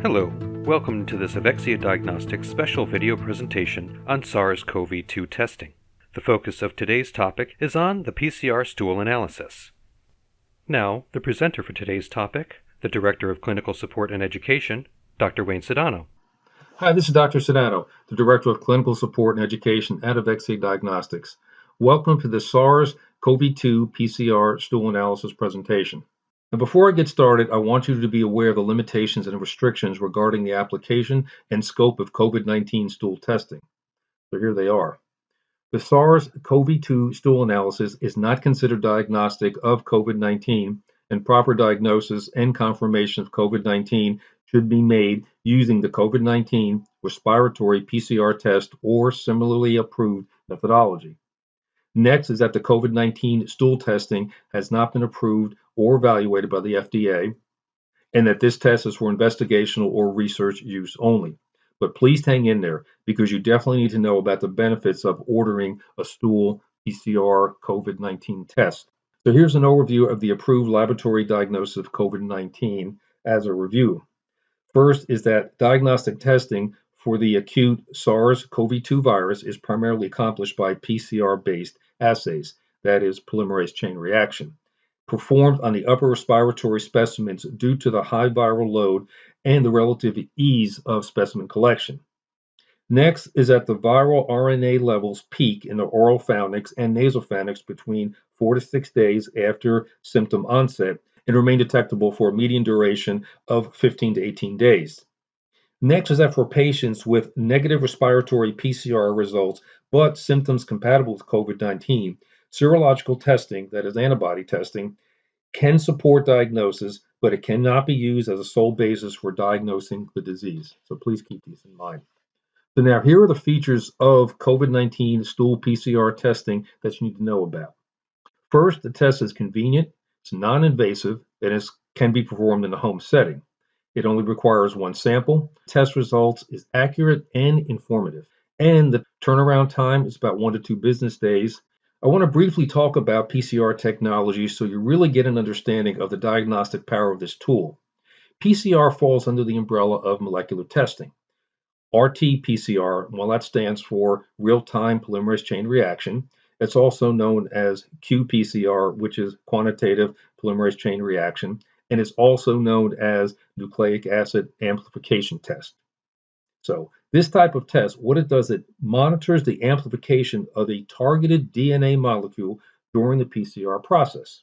Hello, welcome to this Avexia Diagnostics special video presentation on SARS-CoV-2 testing. The focus of today's topic is on the PCR stool analysis. Now, the presenter for today's topic, the Director of Clinical Support and Education, Dr. Wayne Sedano. Hi, this is Dr. Sedano, the Director of Clinical Support and Education at Avexia Diagnostics. Welcome to the SARS-CoV-2 PCR stool analysis presentation. Now, before I get started, I want you to be aware of the limitations and restrictions regarding the application and scope of COVID-19 stool testing. So here they are. The SARS-CoV-2 stool analysis is not considered diagnostic of COVID-19, and proper diagnosis and confirmation of COVID-19 should be made using the COVID-19 respiratory PCR test or similarly approved methodology. Next is that the COVID-19 stool testing has not been approved or evaluated by the FDA, and that this test is for investigational or research use only. But please hang in there because you definitely need to know about the benefits of ordering a stool PCR COVID-19 test. So here's an overview of the approved laboratory diagnosis of COVID-19 as a review. First is that diagnostic testing for the acute SARS-CoV-2 virus is primarily accomplished by PCR-based assays, that is, polymerase chain reaction, performed on the upper respiratory specimens due to the high viral load and the relative ease of specimen collection. Next is that the viral RNA levels peak in the oral pharynx and nasal pharynx between 4 to 6 days after symptom onset and remain detectable for a median duration of 15 to 18 days. Next is that for patients with negative respiratory PCR results but symptoms compatible with COVID-19, serological testing, that is antibody testing, can support diagnosis, but it cannot be used as a sole basis for diagnosing the disease. So please keep these in mind. So now here are the features of COVID-19 stool PCR testing that you need to know about. First, the test is convenient, it's non-invasive, and can be performed in a home setting. It only requires one sample. Test results is accurate and informative. And the turnaround time is about 1 to 2 business days. I want to briefly talk about PCR technology so you really get an understanding of the diagnostic power of this tool. PCR falls under the umbrella of molecular testing. RT-PCR, well, that stands for real-time polymerase chain reaction. It's also known as qPCR, which is quantitative polymerase chain reaction, and it's also known as nucleic acid amplification test. So this type of test, what it does, it monitors the amplification of a targeted DNA molecule during the PCR process.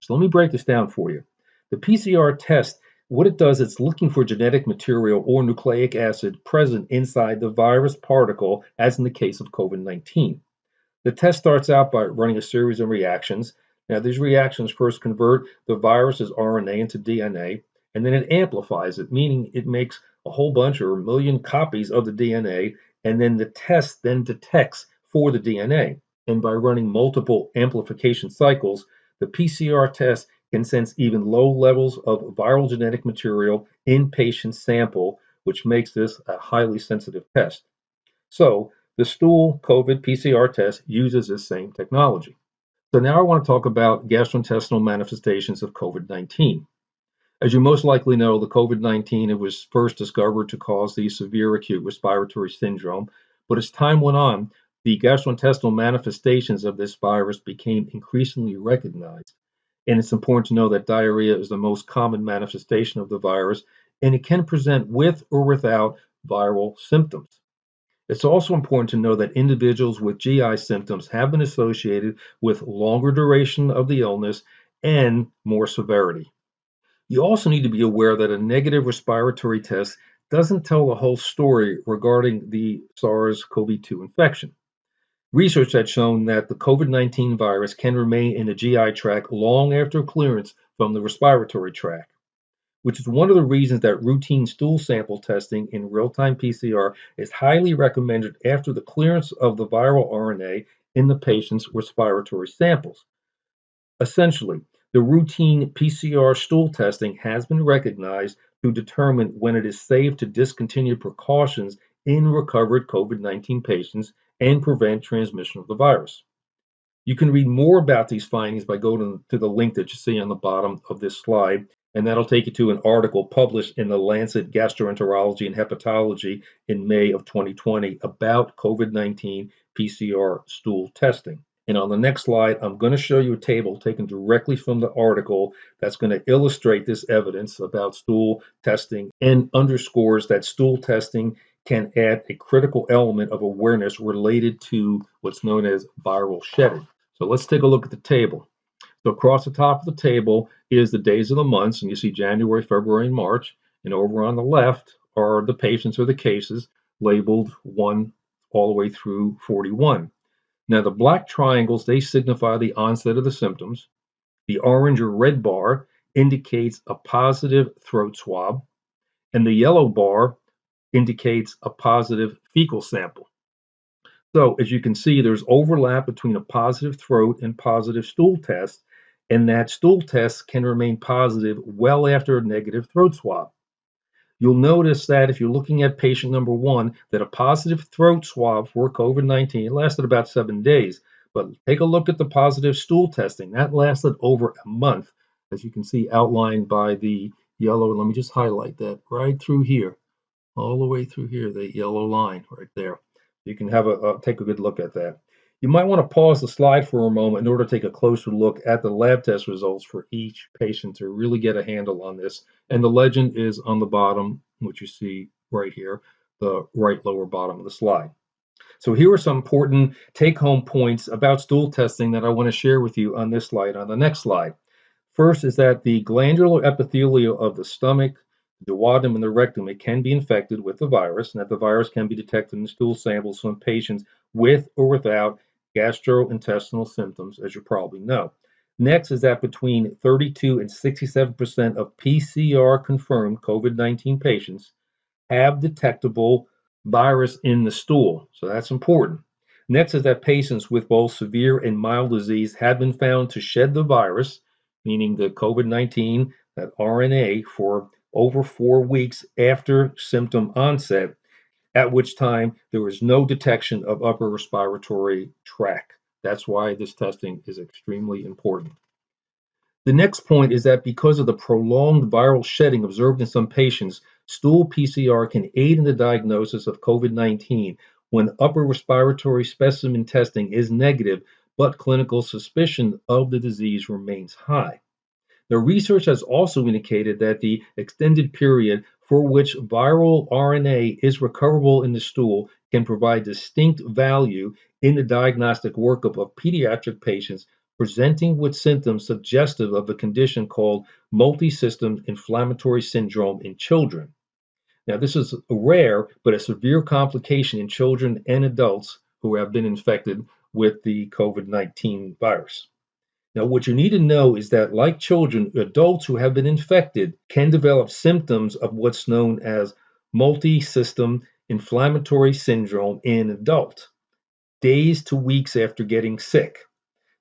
So let me break this down for you. The PCR test, what it does, it's looking for genetic material or nucleic acid present inside the virus particle, as in the case of COVID-19. The test starts out by running a series of reactions. Now, these reactions first convert the virus's RNA into DNA, and then it amplifies it, meaning it makes a whole bunch or a million copies of the DNA, and then the test then detects for the DNA. And by running multiple amplification cycles, the PCR test can sense even low levels of viral genetic material in patient sample, which makes this a highly sensitive test. So the stool COVID PCR test uses this same technology. So now I want to talk about gastrointestinal manifestations of COVID-19. As you most likely know, the COVID-19, it was first discovered to cause the severe acute respiratory syndrome, but as time went on, the gastrointestinal manifestations of this virus became increasingly recognized. And it's important to know that diarrhea is the most common manifestation of the virus, and it can present with or without viral symptoms. It's also important to know that individuals with GI symptoms have been associated with longer duration of the illness and more severity. You also need to be aware that a negative respiratory test doesn't tell the whole story regarding the SARS-CoV-2 infection. Research has shown that the COVID-19 virus can remain in the GI tract long after clearance from the respiratory tract, which is one of the reasons that routine stool sample testing in real-time PCR is highly recommended after the clearance of the viral RNA in the patient's respiratory samples. Essentially, the routine PCR stool testing has been recognized to determine when it is safe to discontinue precautions in recovered COVID-19 patients and prevent transmission of the virus. You can read more about these findings by going to the link that you see on the bottom of this slide. And that'll take you to an article published in the Lancet Gastroenterology and Hepatology in May of 2020 about COVID-19 PCR stool testing. And on the next slide, I'm going to show you a table taken directly from the article that's going to illustrate this evidence about stool testing and underscores that stool testing can add a critical element of awareness related to what's known as viral shedding. So let's take a look at the table. So across the top of the table is the days of the months, and you see January, February, and March. And over on the left are the patients or the cases labeled 1 all the way through 41. Now, the black triangles, they signify the onset of the symptoms. The orange or red bar indicates a positive throat swab, and the yellow bar indicates a positive fecal sample. So, as you can see, there's overlap between a positive throat and positive stool test, and that stool test can remain positive well after a negative throat swab. You'll notice that if you're looking at patient number 1, that a positive throat swab for COVID-19 lasted about 7 days. But take a look at the positive stool testing. That lasted over a month, as you can see outlined by the yellow. Let me just highlight that right through here, all the way through here, the yellow line right there. You can have take a good look at that. You might want to pause the slide for a moment in order to take a closer look at the lab test results for each patient to really get a handle on this. And the legend is on the bottom, which you see right here, the right lower bottom of the slide. So here are some important take-home points about stool testing that I want to share with you on this slide, on the next slide. First is that the glandular epithelium of the stomach, the duodenum, and the rectum, it can be infected with the virus, and that the virus can be detected in stool samples from patients with or without gastrointestinal symptoms, as you probably know. Next is that between 32 and 67% of PCR-confirmed COVID-19 patients have detectable virus in the stool, so that's important. Next is that patients with both severe and mild disease have been found to shed the virus, meaning the COVID-19, that RNA, for over 4 weeks after symptom onset, at which time there was no detection of upper respiratory tract. That's why this testing is extremely important. The next point is that because of the prolonged viral shedding observed in some patients, stool PCR can aid in the diagnosis of COVID-19 when upper respiratory specimen testing is negative, but clinical suspicion of the disease remains high. The research has also indicated that the extended period for which viral RNA is recoverable in the stool can provide distinct value in the diagnostic workup of pediatric patients presenting with symptoms suggestive of a condition called MultiSystem inflammatory syndrome in children. Now, this is rare, but a severe complication in children and adults who have been infected with the COVID-19 virus. Now, what you need to know is that, like children, adults who have been infected can develop symptoms of what's known as multi-system inflammatory syndrome in adult, days to weeks after getting sick.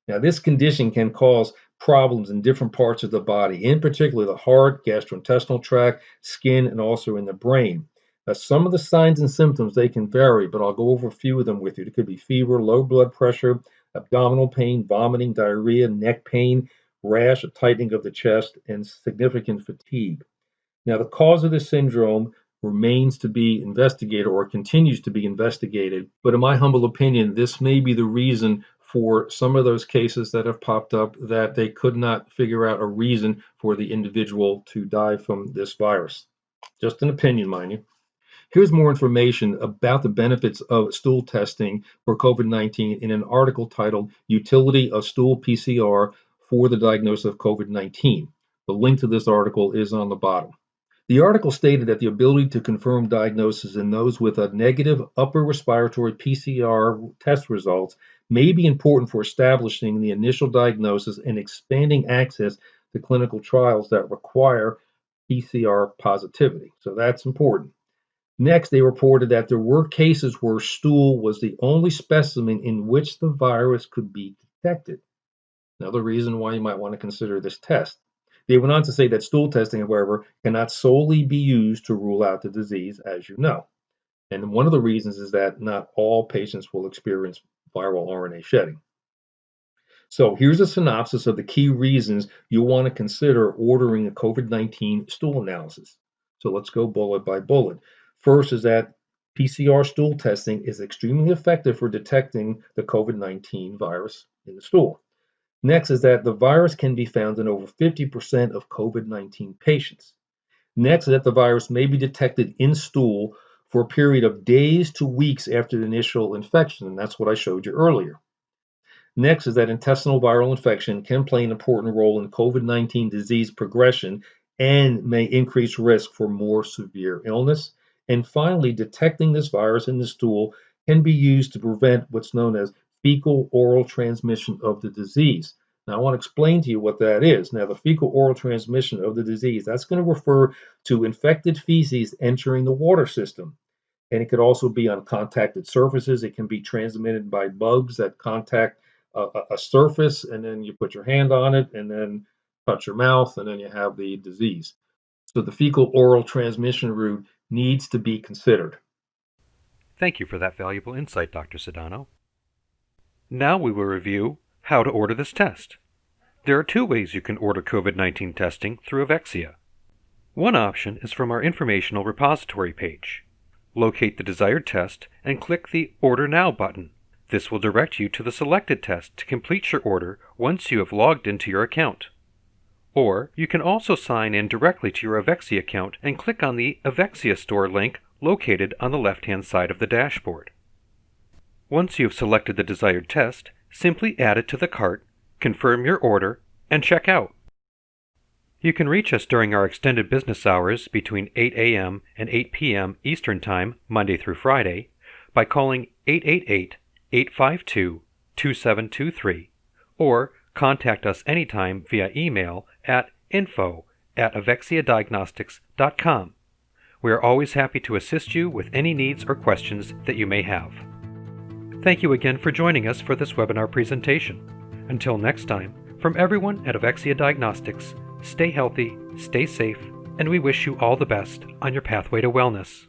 Now, this condition can cause problems in different parts of the body, in particular the heart, gastrointestinal tract, skin, and also in the brain. Now, some of the signs and symptoms, they can vary, but I'll go over a few of them with you. It could be fever, low blood pressure, abdominal pain, vomiting, diarrhea, neck pain, rash, a tightening of the chest, and significant fatigue. Now, the cause of this syndrome remains to be investigated or continues to be investigated, but in my humble opinion, this may be the reason for some of those cases that have popped up that they could not figure out a reason for the individual to die from this virus. Just an opinion, mind you. Here's more information about the benefits of stool testing for COVID-19 in an article titled Utility of Stool PCR for the Diagnosis of COVID-19. The link to this article is on the bottom. The article stated that the ability to confirm diagnosis in those with a negative upper respiratory PCR test results may be important for establishing the initial diagnosis and expanding access to clinical trials that require PCR positivity. So that's important. Next, they reported that there were cases where stool was the only specimen in which the virus could be detected. Another reason why you might want to consider this test. They went on to say that stool testing, however, cannot solely be used to rule out the disease, as you know. And one of the reasons is that not all patients will experience viral RNA shedding. So here's a synopsis of the key reasons you'll want to consider ordering a COVID-19 stool analysis. So let's go bullet by bullet. First is that PCR stool testing is extremely effective for detecting the COVID-19 virus in the stool. Next is that the virus can be found in over 50% of COVID-19 patients. Next is that the virus may be detected in stool for a period of days to weeks after the initial infection, and that's what I showed you earlier. Next is that intestinal viral infection can play an important role in COVID-19 disease progression and may increase risk for more severe illness. And finally, detecting this virus in the stool can be used to prevent what's known as fecal oral transmission of the disease. Now, I want to explain to you what that is. Now, the fecal oral transmission of the disease, that's going to refer to infected feces entering the water system. And it could also be on contacted surfaces. It can be transmitted by bugs that contact a surface, and then you put your hand on it, and then touch your mouth, and then you have the disease. So the fecal oral transmission route needs to be considered. Thank you for that valuable insight, Dr. Sedano. Now we will review how to order this test. There are two ways you can order COVID-19 testing through Avexia. One option is from our informational repository page. Locate the desired test and click the Order Now button. This will direct you to the selected test to complete your order once you have logged into your account. Or you can also sign in directly to your Avexia account and click on the Avexia Store link located on the left-hand side of the dashboard. Once you have selected the desired test, simply add it to the cart, confirm your order, and check out. You can reach us during our extended business hours between 8 a.m. and 8 p.m. Eastern Time, Monday through Friday, by calling 888-852-2723, or contact us anytime via email at info@avexiadiagnostics.com. We are always happy to assist you with any needs or questions that you may have. Thank you again for joining us for this webinar presentation. Until next time, from everyone at Avexia Diagnostics, stay healthy, stay safe, and we wish you all the best on your pathway to wellness.